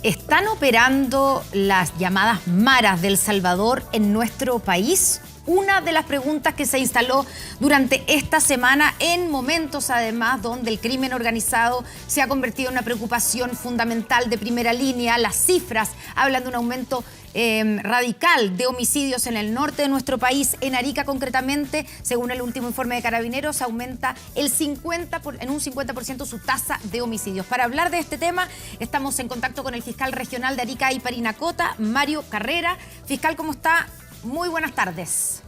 ¿Están operando las llamadas maras del Salvador en nuestro país? Una de las preguntas que se instaló durante esta semana, en momentos además donde el crimen organizado se ha convertido en una preocupación fundamental de primera línea. Las cifras hablan de un aumento radical de homicidios en el norte de nuestro país. En Arica concretamente, según el último informe de Carabineros, aumenta en un 50% su tasa de homicidios. Para hablar de este tema, estamos en contacto con el fiscal regional de Arica y Parinacota, Mario Carrera. Fiscal, ¿cómo está? Muy buenas tardes.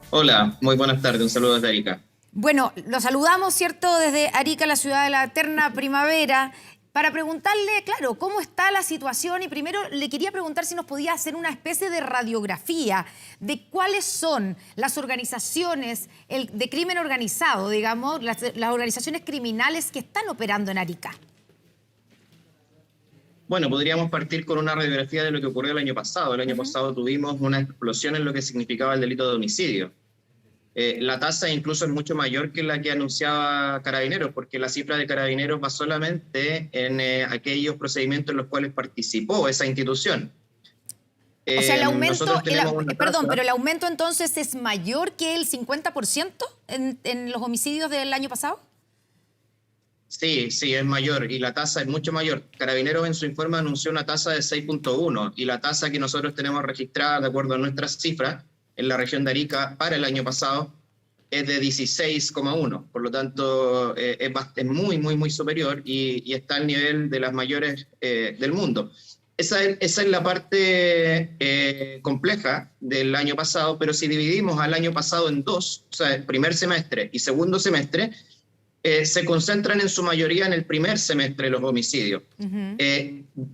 Hola, muy buenas tardes. Un saludo desde Arica. Bueno, lo saludamos, ¿cierto?, desde Arica, la ciudad de la eterna primavera, para preguntarle, claro, cómo está la situación. Y primero le quería preguntar si nos podía hacer una especie de radiografía de cuáles son las organizaciones de crimen organizado, digamos, las organizaciones criminales que están operando en Arica. Bueno, podríamos partir con una radiografía de lo que ocurrió el año pasado. El año pasado tuvimos una explosión en lo que significaba el delito de homicidio. La tasa incluso es mucho mayor que la que anunciaba Carabineros, porque la cifra de Carabineros va solamente en aquellos procedimientos en los cuales participó esa institución. O sea, el aumento, pero el aumento entonces es mayor que el 50% en los homicidios del año pasado. Sí, es mayor y la tasa es mucho mayor. Carabineros en su informe anunció una tasa de 6.1 y la tasa que nosotros tenemos registrada de acuerdo a nuestras cifras en la región de Arica para el año pasado es de 16,1. Por lo tanto, es muy superior y está al nivel de las mayores del mundo. Esa es la parte compleja del año pasado, pero si dividimos al año pasado en dos, o sea, el primer semestre y segundo semestre, se concentran en su mayoría en el primer semestre los homicidios.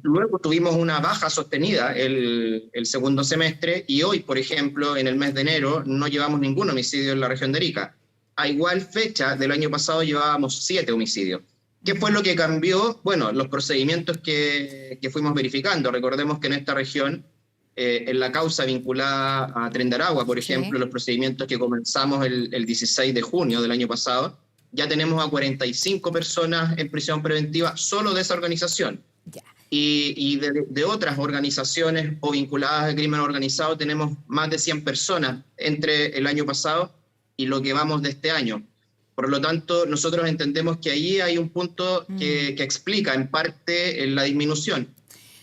Luego tuvimos una baja sostenida el segundo semestre y hoy, por ejemplo, en el mes de enero no llevamos ningún homicidio en la región de Arica. A igual fecha del año pasado llevábamos 7 homicidios. ¿Qué fue lo que cambió? Bueno, los procedimientos que fuimos verificando. Recordemos que en esta región, en la causa vinculada a Tren de Aragua, por ejemplo, los procedimientos que comenzamos el 16 de junio del año pasado, ya tenemos a 45 personas en prisión preventiva solo de esa organización. Y de otras organizaciones o vinculadas al crimen organizado tenemos más de 100 personas entre el año pasado y lo que vamos de este año. Por lo tanto, nosotros entendemos que ahí hay un punto que explica en parte la disminución.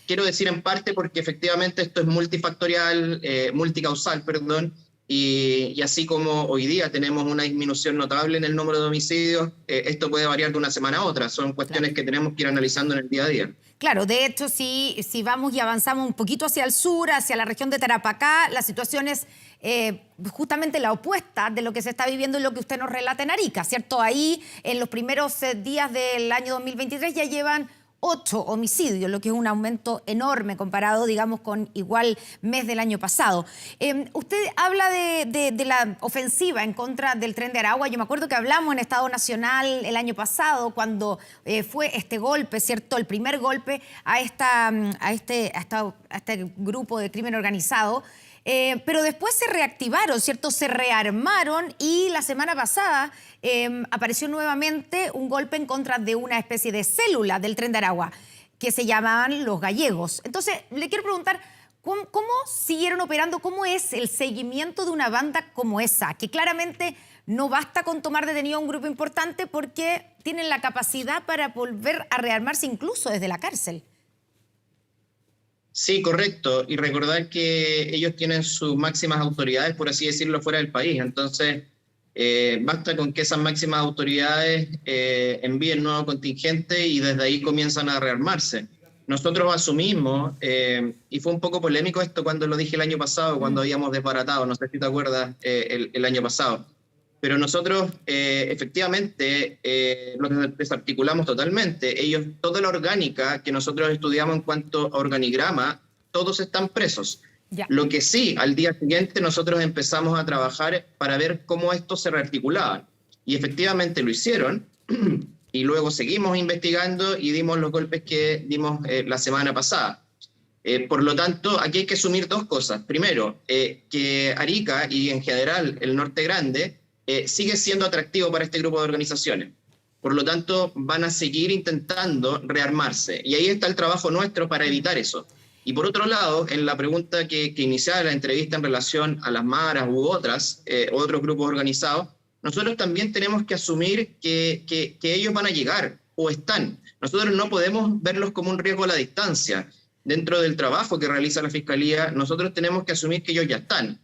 Quiero decir en parte porque efectivamente esto es multifactorial, multicausal, perdón, y así como hoy día tenemos una disminución notable en el número de homicidios, esto puede variar de una semana a otra. Son cuestiones que tenemos que ir analizando en el día a día. Claro, de hecho, si vamos y avanzamos un poquito hacia el sur, hacia la región de Tarapacá, la situación es justamente la opuesta de lo que se está viviendo y lo que usted nos relata en Arica, ¿cierto? Ahí, en los primeros días del año 2023 ya llevan 8 homicidios, lo que es un aumento enorme comparado, digamos, con igual mes del año pasado. Usted habla de la ofensiva en contra del Tren de Aragua. Yo me acuerdo que hablamos en Estado Nacional el año pasado cuando fue este golpe, ¿cierto? El primer golpe a este grupo de crimen organizado. Pero después se reactivaron, ¿cierto? Se rearmaron y la semana pasada apareció nuevamente un golpe en contra de una especie de célula del Tren de Aragua que se llamaban los gallegos. Entonces, le quiero preguntar, ¿cómo siguieron operando? ¿Cómo es el seguimiento de una banda como esa? Que claramente no basta con tomar detenido a un grupo importante porque tienen la capacidad para volver a rearmarse incluso desde la cárcel. Sí, correcto. Y recordar que ellos tienen sus máximas autoridades, por así decirlo, fuera del país. Entonces, basta con que esas máximas autoridades envíen nuevo contingente y desde ahí comienzan a rearmarse. Nosotros asumimos, y fue un poco polémico esto cuando lo dije el año pasado, cuando habíamos desbaratado, no sé si te acuerdas, el año pasado. Pero nosotros efectivamente lo desarticulamos totalmente. Ellos, toda la orgánica que nosotros estudiamos en cuanto a organigrama, todos están presos. Lo que sí, al día siguiente nosotros empezamos a trabajar para ver cómo esto se rearticulaba. Y efectivamente lo hicieron, y luego seguimos investigando y dimos los golpes que dimos la semana pasada. Por lo tanto, aquí hay que asumir dos cosas. Primero, que Arica y en general el Norte Grande sigue siendo atractivo para este grupo de organizaciones. Por lo tanto, van a seguir intentando rearmarse. Y ahí está el trabajo nuestro para evitar eso. Y por otro lado, en la pregunta que iniciaba la entrevista en relación a las maras u otros grupos organizados, nosotros también tenemos que asumir que ellos van a llegar o están. Nosotros no podemos verlos como un riesgo a la distancia. Dentro del trabajo que realiza la Fiscalía, nosotros tenemos que asumir que ellos ya están.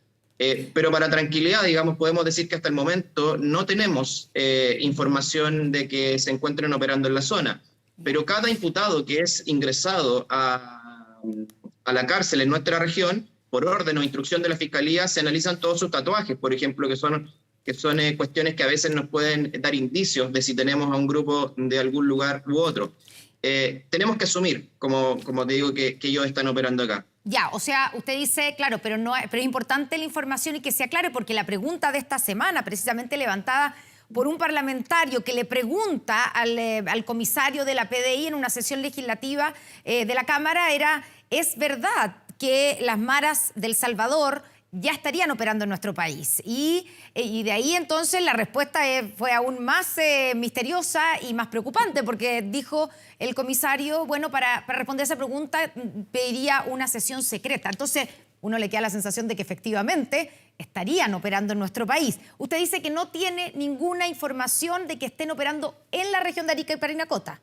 Pero para tranquilidad, digamos, podemos decir que hasta el momento no tenemos información de que se encuentren operando en la zona. Pero cada imputado que es ingresado a la cárcel en nuestra región, por orden o instrucción de la Fiscalía, se analizan todos sus tatuajes, por ejemplo, que son cuestiones que a veces nos pueden dar indicios de si tenemos a un grupo de algún lugar u otro. Tenemos que asumir, como te digo, que ellos están operando acá. Ya, o sea, usted dice, claro, pero es importante la información y que se aclare, porque la pregunta de esta semana, precisamente levantada por un parlamentario que le pregunta al comisario de la PDI en una sesión legislativa de la Cámara era, ¿es verdad que las maras del Salvador ya estarían operando en nuestro país? Y de ahí entonces la respuesta fue aún más misteriosa y más preocupante, porque dijo el comisario, bueno, para responder esa pregunta pediría una sesión secreta. Entonces uno le queda la sensación de que efectivamente estarían operando en nuestro país. Usted dice que no tiene ninguna información de que estén operando en la región de Arica y Parinacota.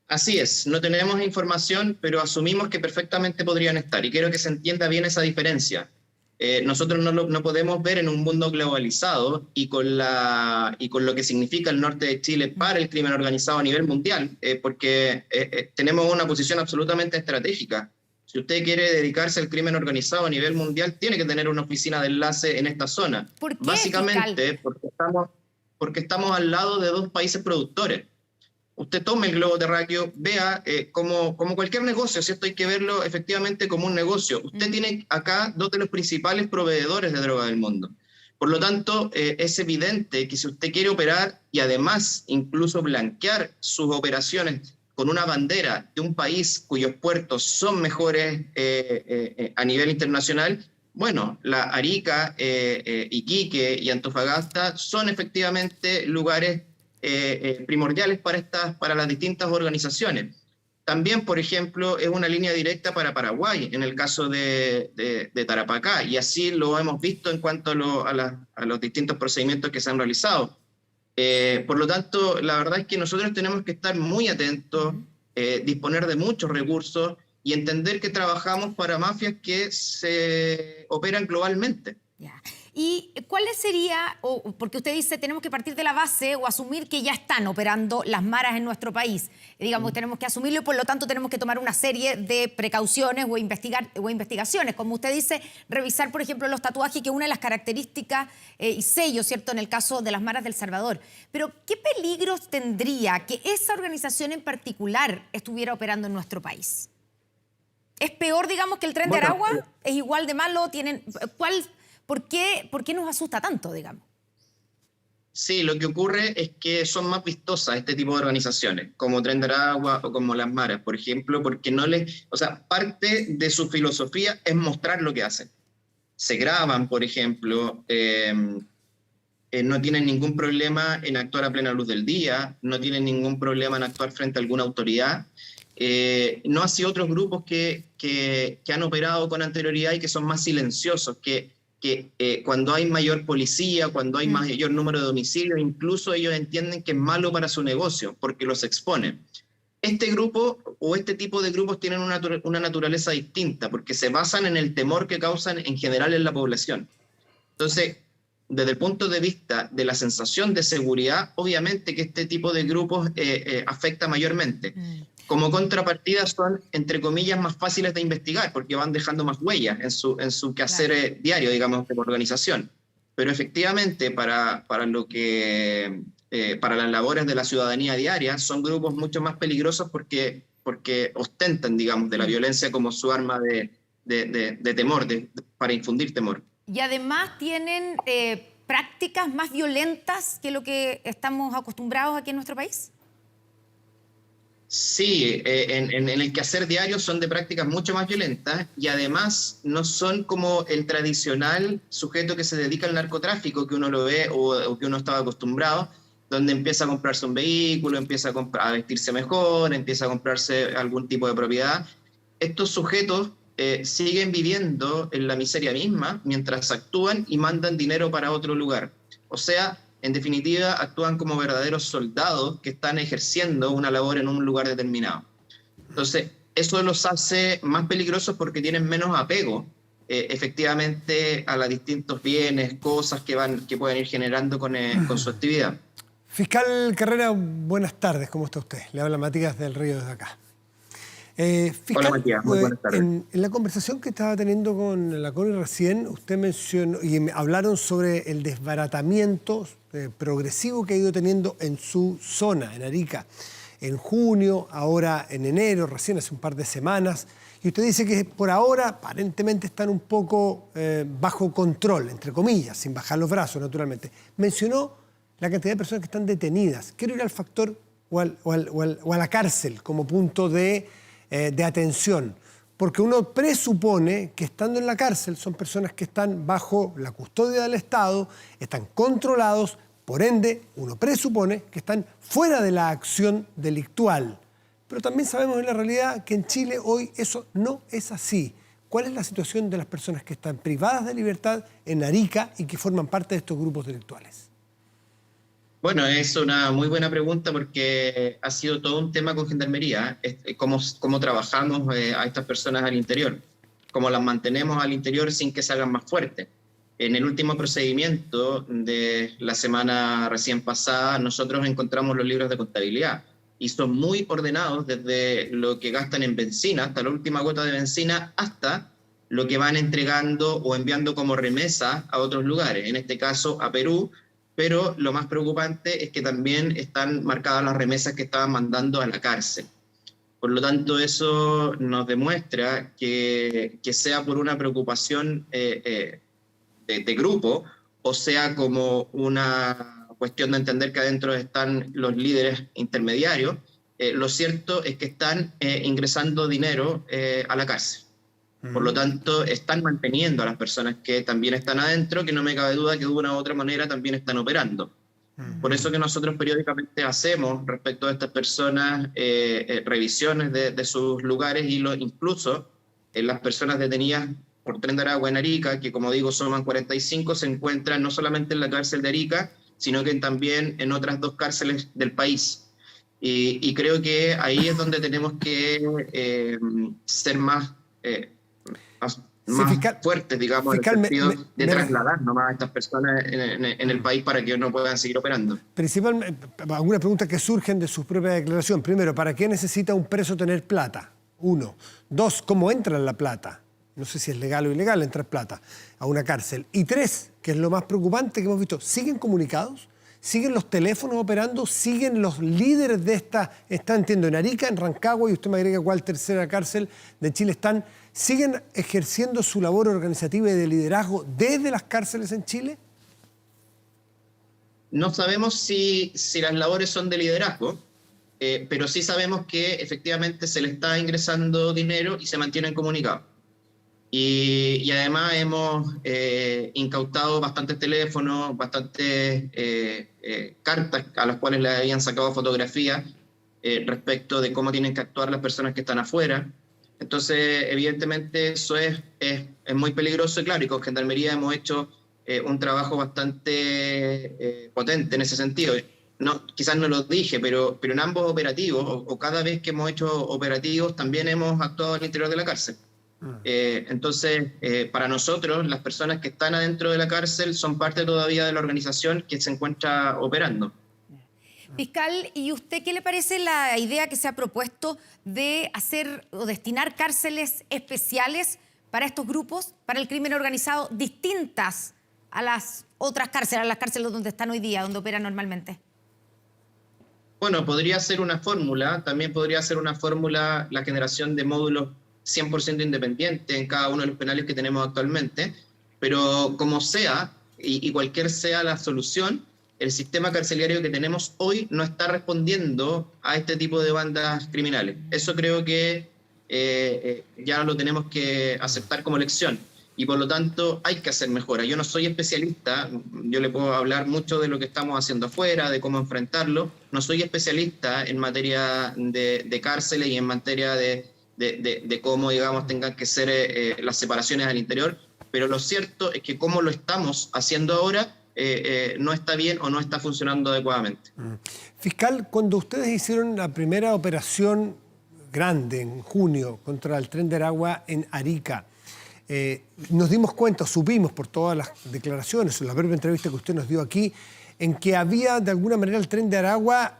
Así es, no tenemos información, pero asumimos que perfectamente podrían estar, y quiero que se entienda bien esa diferencia. Nosotros no podemos ver en un mundo globalizado y con lo que significa el norte de Chile para el crimen organizado a nivel mundial, porque tenemos una posición absolutamente estratégica. Si usted quiere dedicarse al crimen organizado a nivel mundial, tiene que tener una oficina de enlace en esta zona. ¿Por qué, básicamente porque estamos al lado de dos países productores. Usted tome el globo terráqueo, vea como cualquier negocio, ¿cierto? Hay que verlo efectivamente como un negocio. Usted tiene acá dos de los principales proveedores de droga del mundo. Por lo tanto, es evidente que si usted quiere operar y además incluso blanquear sus operaciones con una bandera de un país cuyos puertos son mejores a nivel internacional, bueno, la Arica, Iquique y Antofagasta son efectivamente lugares primordiales para las distintas organizaciones. También, por ejemplo, es una línea directa para Paraguay, en el caso de Tarapacá, y así lo hemos visto en cuanto a los distintos procedimientos que se han realizado. Por lo tanto, la verdad es que nosotros tenemos que estar muy atentos, disponer de muchos recursos y entender que trabajamos para mafias que se operan globalmente. Ya. ¿Y cuáles sería, porque usted dice tenemos que partir de la base o asumir que ya están operando las maras en nuestro país? Digamos, tenemos que asumirlo y por lo tanto tenemos que tomar una serie de precauciones o investigaciones. Como usted dice, revisar, por ejemplo, los tatuajes, que es una de las características y sellos, ¿cierto?, en el caso de las maras del Salvador. Pero, ¿qué peligros tendría que esa organización en particular estuviera operando en nuestro país? ¿Es peor, digamos, que el Tren de Aragua? ¿Es igual de malo? ¿Por qué nos asusta tanto, digamos? Sí, lo que ocurre es que son más vistosas este tipo de organizaciones, como Tren de Aragua o como las maras, por ejemplo, porque parte de su filosofía es mostrar lo que hacen. Se graban, por ejemplo, no tienen ningún problema en actuar a plena luz del día, no tienen ningún problema en actuar frente a alguna autoridad. No así otros grupos que han operado con anterioridad y que son más silenciosos, que cuando hay mayor policía, cuando hay mayor número de homicidios, incluso ellos entienden que es malo para su negocio, porque los exponen. Este grupo o este tipo de grupos tienen una naturaleza distinta, porque se basan en el temor que causan en general en la población. Entonces, desde el punto de vista de la sensación de seguridad, obviamente que este tipo de grupos afecta mayormente. Como contrapartida son, entre comillas, más fáciles de investigar, porque van dejando más huellas en su quehacer diario, digamos, de la organización. Pero efectivamente, para las labores de la ciudadanía diaria, son grupos mucho más peligrosos porque ostentan, digamos, de la violencia como su arma de temor, para infundir temor. Y además tienen prácticas más violentas que lo que estamos acostumbrados aquí en nuestro país. Sí, en el quehacer diario son de prácticas mucho más violentas y además no son como el tradicional sujeto que se dedica al narcotráfico que uno lo ve o que uno estaba acostumbrado, donde empieza a comprarse un vehículo, empieza a vestirse mejor, empieza a comprarse algún tipo de propiedad. Estos sujetos siguen viviendo en la miseria misma mientras actúan y mandan dinero para otro lugar. O sea, en definitiva, actúan como verdaderos soldados que están ejerciendo una labor en un lugar determinado. Entonces, eso los hace más peligrosos porque tienen menos apego, efectivamente, a los distintos bienes, cosas que pueden ir generando con su actividad. Fiscal Carrera, buenas tardes. ¿Cómo está usted? Le habla Matías del Río desde acá. Fiscal, hola Matías, muy buenas tardes. En la conversación que estaba teniendo con la Connie recién, usted mencionó y hablaron sobre el desbaratamiento progresivo que ha ido teniendo en su zona, en Arica. En junio, ahora en enero, recién hace un par de semanas. Y usted dice que por ahora aparentemente están un poco bajo control, entre comillas, sin bajar los brazos, naturalmente. Mencionó la cantidad de personas que están detenidas. Quiero ir al factor o a la cárcel como punto de atención, porque uno presupone que estando en la cárcel son personas que están bajo la custodia del Estado, están controlados, por ende uno presupone que están fuera de la acción delictual. Pero también sabemos en la realidad que en Chile hoy eso no es así. ¿Cuál es la situación de las personas que están privadas de libertad en Arica y que forman parte de estos grupos delictuales? Bueno, es una muy buena pregunta porque ha sido todo un tema con Gendarmería, cómo trabajamos a estas personas al interior, cómo las mantenemos al interior sin que se hagan más fuertes. En el último procedimiento de la semana recién pasada, nosotros encontramos los libros de contabilidad y son muy ordenados desde lo que gastan en benzina, hasta la última gota de benzina, hasta lo que van entregando o enviando como remesa a otros lugares, en este caso a Perú. Pero lo más preocupante es que también están marcadas las remesas que estaban mandando a la cárcel. Por lo tanto, eso nos demuestra que sea por una preocupación de grupo, o sea como una cuestión de entender que adentro están los líderes intermediarios, lo cierto es que están ingresando dinero a la cárcel. Por lo tanto, están manteniendo a las personas que también están adentro, que no me cabe duda que de una u otra manera también están operando. Por eso que nosotros periódicamente hacemos respecto a estas personas revisiones de sus lugares y incluso las personas detenidas por Tren de Aragua en Arica, que como digo suman 45, se encuentran no solamente en la cárcel de Arica, sino que también en otras 2 cárceles del país. Y creo que ahí es donde tenemos que ser más fuertes, digamos, en el sentido de trasladar nomás a estas personas en el país para que no puedan seguir operando. Principalmente, algunas preguntas que surgen de su propia declaración. Primero, ¿para qué necesita un preso tener plata? 1. 2, ¿cómo entra la plata? No sé si es legal o ilegal entrar plata a una cárcel. Y 3, que es lo más preocupante que hemos visto, ¿siguen comunicados? ¿Siguen los teléfonos operando? ¿Siguen los líderes de entiendo, en Arica, en Rancagua, y usted me agrega cuál tercera cárcel de Chile siguen ejerciendo su labor organizativa y de liderazgo desde las cárceles en Chile? No sabemos si las labores son de liderazgo, pero sí sabemos que efectivamente se le está ingresando dinero y se mantienen comunicados. Y además hemos incautado bastantes teléfonos, bastantes cartas a las cuales le habían sacado fotografías respecto de cómo tienen que actuar las personas que están afuera. Entonces, evidentemente, eso es muy peligroso y claro, y con Gendarmería hemos hecho un trabajo bastante potente en ese sentido. No, quizás no lo dije, pero en ambos operativos, o cada vez que hemos hecho operativos, también hemos actuado al interior de la cárcel. Entonces, para nosotros, las personas que están adentro de la cárcel son parte todavía de la organización que se encuentra operando. Fiscal, ¿y usted qué le parece la idea que se ha propuesto de hacer o destinar cárceles especiales para estos grupos, para el crimen organizado, distintas a las otras cárceles, a las cárceles donde están hoy día, donde operan normalmente? Bueno, podría ser una fórmula, también podría ser una fórmula la generación de módulos 100% independientes en cada uno de los penales que tenemos actualmente, pero como sea, y cualquier sea la solución, el sistema carcelario que tenemos hoy no está respondiendo a este tipo de bandas criminales. Eso creo que ya lo tenemos que aceptar como lección. y por lo tanto hay que hacer mejoras. Yo no soy especialista, yo le puedo hablar mucho de lo que estamos haciendo afuera, de cómo enfrentarlo. No soy especialista en materia de cárceles y en materia de cómo, digamos, tengan que ser las separaciones al interior, pero lo cierto es que como lo estamos haciendo ahora, no está bien o no está funcionando adecuadamente. Fiscal, cuando ustedes hicieron la primera operación grande en junio contra el Tren de Aragua en Arica, nos dimos cuenta, supimos por todas las declaraciones, en la breve entrevista que usted nos dio aquí, en que había de alguna manera el Tren de Aragua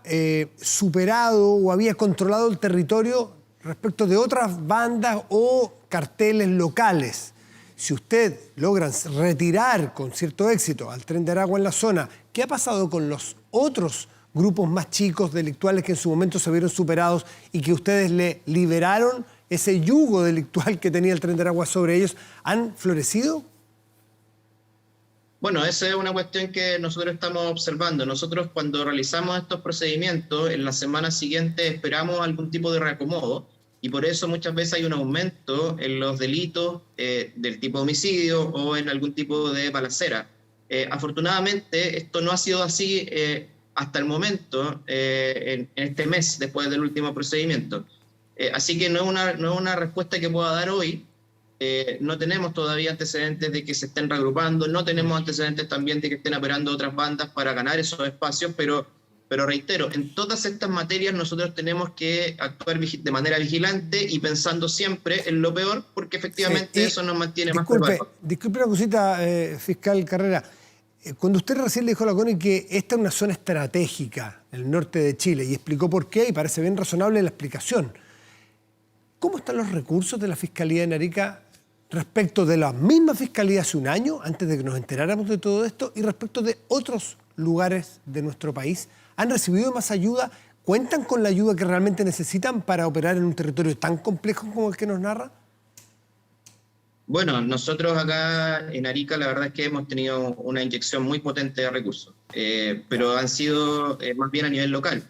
superado o había controlado el territorio respecto de otras bandas o carteles locales. Si usted logra retirar con cierto éxito al Tren de Aragua en la zona, ¿qué ha pasado con los otros grupos más chicos delictuales que en su momento se vieron superados y que ustedes le liberaron ese yugo delictual que tenía el Tren de Aragua sobre ellos? ¿Han florecido? Bueno, esa es una cuestión que nosotros estamos observando. Nosotros cuando realizamos estos procedimientos, en la semana siguiente esperamos algún tipo de reacomodo y por eso muchas veces hay un aumento en los delitos del tipo homicidio o en algún tipo de balacera. Afortunadamente, esto no ha sido así hasta el momento, en este mes, después del último procedimiento. Así que no es una respuesta que pueda dar hoy. No tenemos todavía antecedentes de que se estén reagrupando, no tenemos antecedentes también de que estén operando otras bandas para ganar esos espacios, pero reitero, en todas estas materias nosotros tenemos que actuar de manera vigilante y pensando siempre en lo peor, porque efectivamente eso nos mantiene más preparados. Disculpe una cosita, fiscal Carrera. Cuando usted recién le dijo a la CONI que esta es una zona estratégica, el norte de Chile, y explicó por qué, y parece bien razonable la explicación, ¿cómo están los recursos de la Fiscalía en Arica respecto de la misma Fiscalía hace un año, antes de que nos enteráramos de todo esto, y respecto de otros lugares de nuestro país? ¿Han recibido más ayuda? ¿Cuentan con la ayuda que realmente necesitan para operar en un territorio tan complejo como el que nos narra? Bueno, nosotros acá en Arica la verdad es que hemos tenido una inyección muy potente de recursos, pero han sido más bien a nivel local.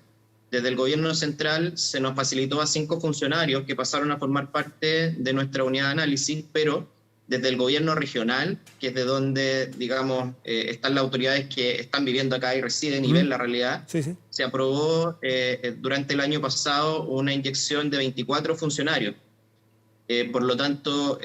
Desde el gobierno central se nos facilitó a 5 funcionarios que pasaron a formar parte de nuestra unidad de análisis, pero desde el gobierno regional, que es de donde, digamos, están las autoridades que están viviendo acá y residen y ven la realidad, se aprobó durante el año pasado una inyección de 24 funcionarios. Por lo tanto,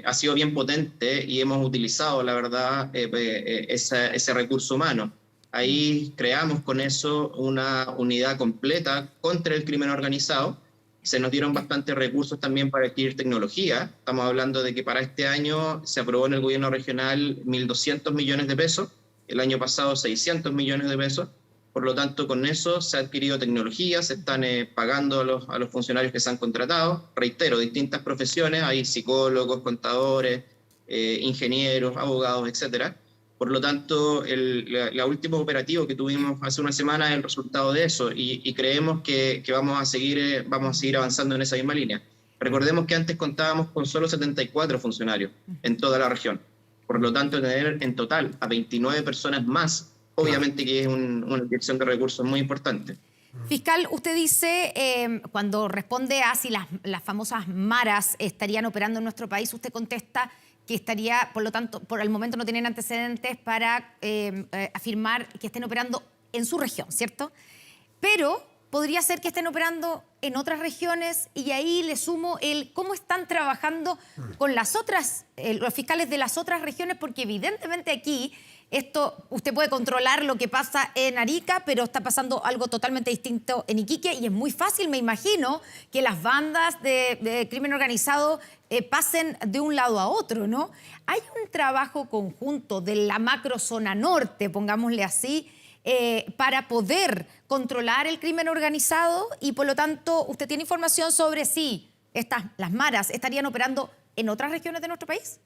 ha sido bien potente y hemos utilizado, la verdad, ese recurso humano. Ahí creamos con eso una unidad completa contra el crimen organizado. Se nos dieron bastantes recursos también para adquirir tecnología. Estamos hablando de que para este año se aprobó en el gobierno regional 1.200 millones de pesos, el año pasado 600 millones de pesos. Por lo tanto, con eso se ha adquirido tecnología, se están pagando a los funcionarios que se han contratado. Reitero, distintas profesiones, hay psicólogos, contadores, ingenieros, abogados, etcétera. Por lo tanto, el último operativo que tuvimos hace una semana es el resultado de eso y creemos que vamos a seguir avanzando en esa misma línea. Recordemos que antes contábamos con solo 74 funcionarios en toda la región. Por lo tanto, tener en total a 29 personas más, obviamente que es una inyección de recursos muy importante. Fiscal, usted dice, cuando responde a si las famosas maras estarían operando en nuestro país, usted contesta que estaría, por lo tanto, por el momento no tienen antecedentes para afirmar que estén operando en su región, ¿cierto? Pero podría ser que estén operando en otras regiones y ahí le sumo el cómo están trabajando con las otras, los fiscales de las otras regiones, porque evidentemente aquí esto, usted puede controlar lo que pasa en Arica, pero está pasando algo totalmente distinto en Iquique y es muy fácil, me imagino, que las bandas de crimen organizado pasen de un lado a otro, ¿no? Hay un trabajo conjunto de la macrozona norte, pongámosle así, para poder controlar el crimen organizado y, por lo tanto, ¿usted tiene información sobre si las maras estarían operando en otras regiones de nuestro país?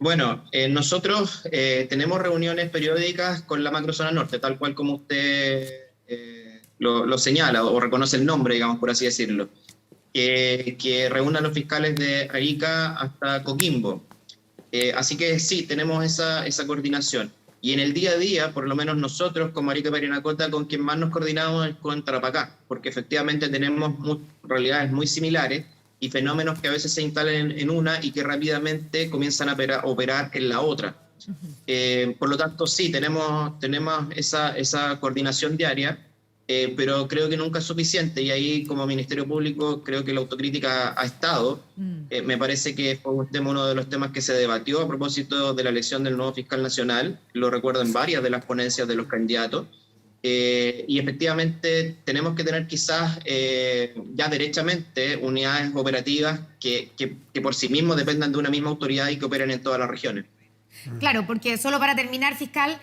Bueno, nosotros tenemos reuniones periódicas con la macrozona norte, tal cual como usted lo señala o reconoce el nombre, digamos, por así decirlo, que reúne a los fiscales de Arica hasta Coquimbo. Así que sí, tenemos esa coordinación. Y en el día a día, por lo menos nosotros como Arica y Parinacota, con quien más nos coordinamos es con Tarapacá, porque efectivamente tenemos realidades muy similares y fenómenos que a veces se instalan en una y que rápidamente comienzan a operar en la otra. Por lo tanto, sí, tenemos esa coordinación diaria, pero creo que nunca es suficiente, y ahí como Ministerio Público creo que la autocrítica ha estado. Me parece que fue uno de los temas que se debatió a propósito de la elección del nuevo fiscal nacional, lo recuerdo en varias de las ponencias de los candidatos, y efectivamente tenemos que tener quizás ya derechamente unidades operativas que por sí mismos dependan de una misma autoridad y que operen en todas las regiones. Claro, porque solo para terminar, fiscal,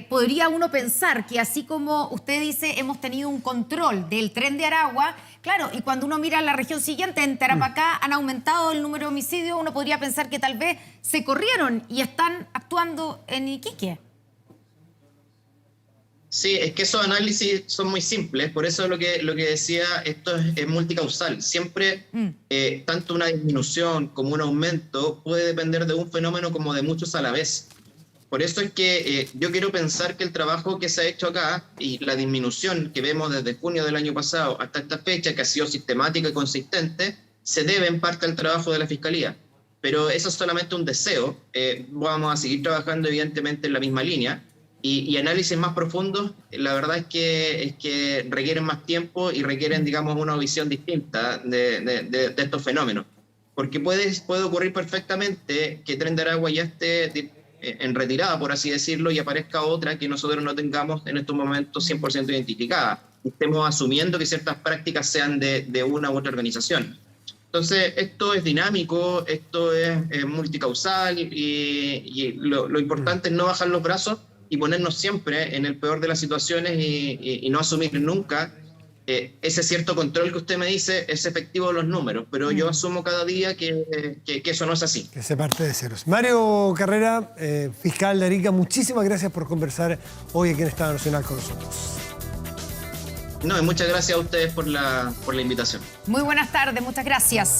podría uno pensar que así como usted dice, hemos tenido un control del Tren de Aragua, claro, y cuando uno mira la región siguiente, en Tarapacá han aumentado el número de homicidios, uno podría pensar que tal vez se corrieron y están actuando en Iquique. Sí, es que esos análisis son muy simples, por eso lo que decía, esto es multicausal. Siempre tanto una disminución como un aumento puede depender de un fenómeno como de muchos a la vez. Por eso es que yo quiero pensar que el trabajo que se ha hecho acá y la disminución que vemos desde junio del año pasado hasta esta fecha, que ha sido sistemática y consistente, se debe en parte al trabajo de la Fiscalía. Pero eso es solamente un deseo. Vamos a seguir trabajando evidentemente en la misma línea. Y análisis más profundos, la verdad es que requieren más tiempo y requieren, digamos, una visión distinta de estos fenómenos. Porque puede ocurrir perfectamente que Tren de Aragua ya esté en retirada, por así decirlo, y aparezca otra que nosotros no tengamos en estos momentos 100% identificada. Estemos asumiendo que ciertas prácticas sean de una u otra organización. Entonces, esto es dinámico, esto es multicausal, y lo importante es no bajar los brazos y ponernos siempre en el peor de las situaciones y no asumir nunca ese cierto control que usted me dice es efectivo de los números, pero yo asumo cada día que eso no es así. Que se parte de ceros. Mario Carrera, fiscal de Arica, muchísimas gracias por conversar hoy aquí en Estado Nacional con nosotros. No, y muchas gracias a ustedes por la invitación. Muy buenas tardes, muchas gracias.